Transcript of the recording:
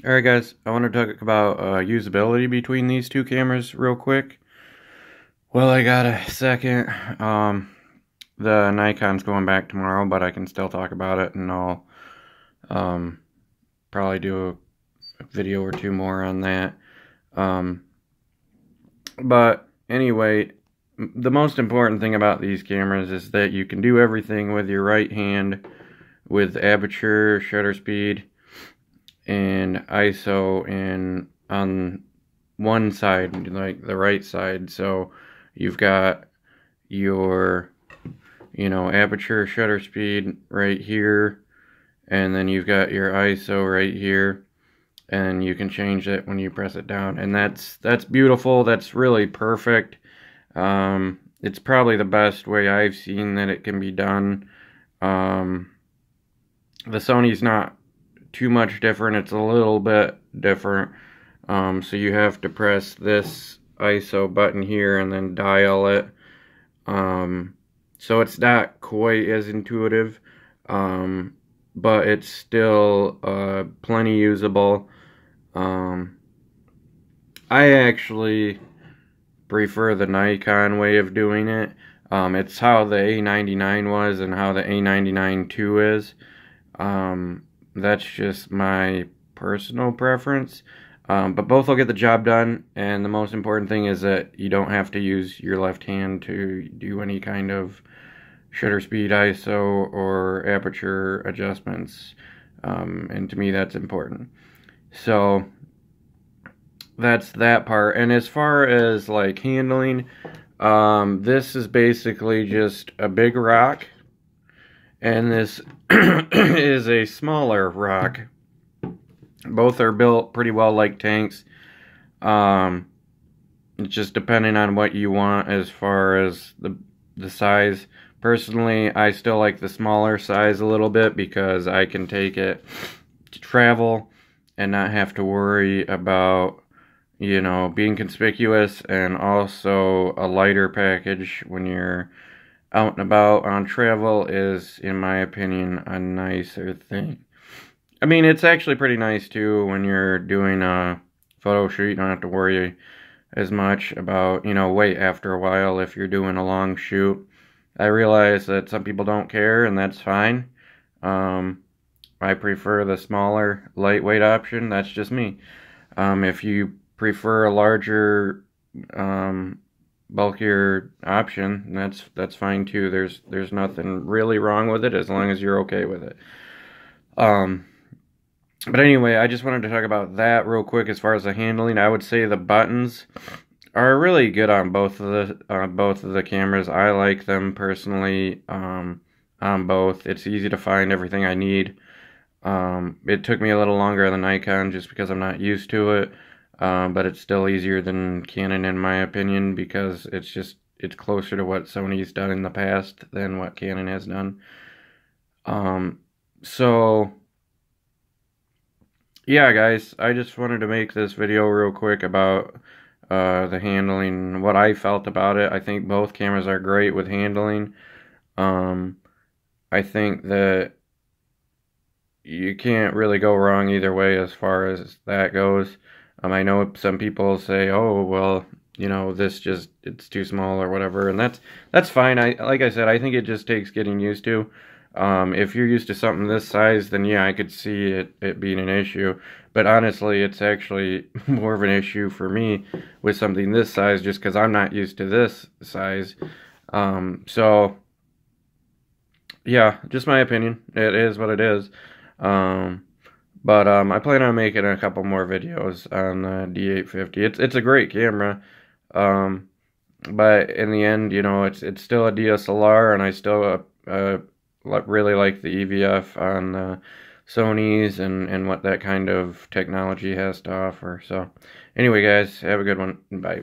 Alright guys, I want to talk about usability between these two cameras real quick. Well, I got a second. The Nikon's going back tomorrow, but I can still talk about it, and I'll probably do a video or two more on that. But anyway, the most important thing about these cameras is that you can do everything with your right hand with aperture, shutter speed, and ISO and on one side, like the right side. So you've got your, aperture, shutter speed right here, and then you've got your ISO right here, and you can change it when you press it down, and that's beautiful. That's really perfect. It's probably the best way I've seen that it can be done. The Sony's not too much different. It's a little bit different. So you have to press this ISO button here and then dial it. So it's not quite as intuitive, but it's still plenty usable. I actually prefer the Nikon way of doing it. It's how the A99 was and how the A99 II is. That's just my personal preference. But both will get the job done, and the most important thing is that you don't have to use your left hand to do any kind of shutter speed, ISO, or aperture adjustments. And to me, that's important. So that's that part. And as far as like handling, this is basically just a big rock, and this is a smaller rock. Both are built pretty well like tanks. It's just depending on what you want as far as the size. Personally, I still like the smaller size a little bit because I can take it to travel and not have to worry about, being conspicuous, and also a lighter package when you're out and about on travel is, in my opinion, a nicer thing. I mean, it's actually pretty nice too when you're doing a photo shoot. You don't have to worry as much about, weight after a while if you're doing a long shoot. I realize that some people don't care, and that's fine. I prefer the smaller, lightweight option. That's just me. If you prefer a larger, bulkier option, that's fine too. There's nothing really wrong with it as long as you're okay with it. But anyway, I just wanted to talk about that real quick. As far as the handling, I would say the buttons are really good on both of the cameras. I like them personally, on both. It's easy to find everything I need. It took me a little longer on the Nikon just because I'm not used to it, but it's still easier than Canon in my opinion, because it's closer to what Sony's done in the past than what Canon has done. So yeah, guys, I just wanted to make this video real quick about the handling, what I felt about it. I think both cameras are great with handling. I think that you can't really go wrong either way as far as that goes. I know some people say, oh, well, it's too small or whatever, and that's fine. Like I said, I think it just takes getting used to. If you're used to something this size, then yeah, I could see it being an issue. But honestly, it's actually more of an issue for me with something this size, just because I'm not used to this size. So yeah, just my opinion. It is what it is. But I plan on making a couple more videos on the d850. It's a great camera. But in the end, it's still a DSLR, and I still really like the EVF on the Sony's and what that kind of technology has to offer. So anyway, guys, have a good one. Bye.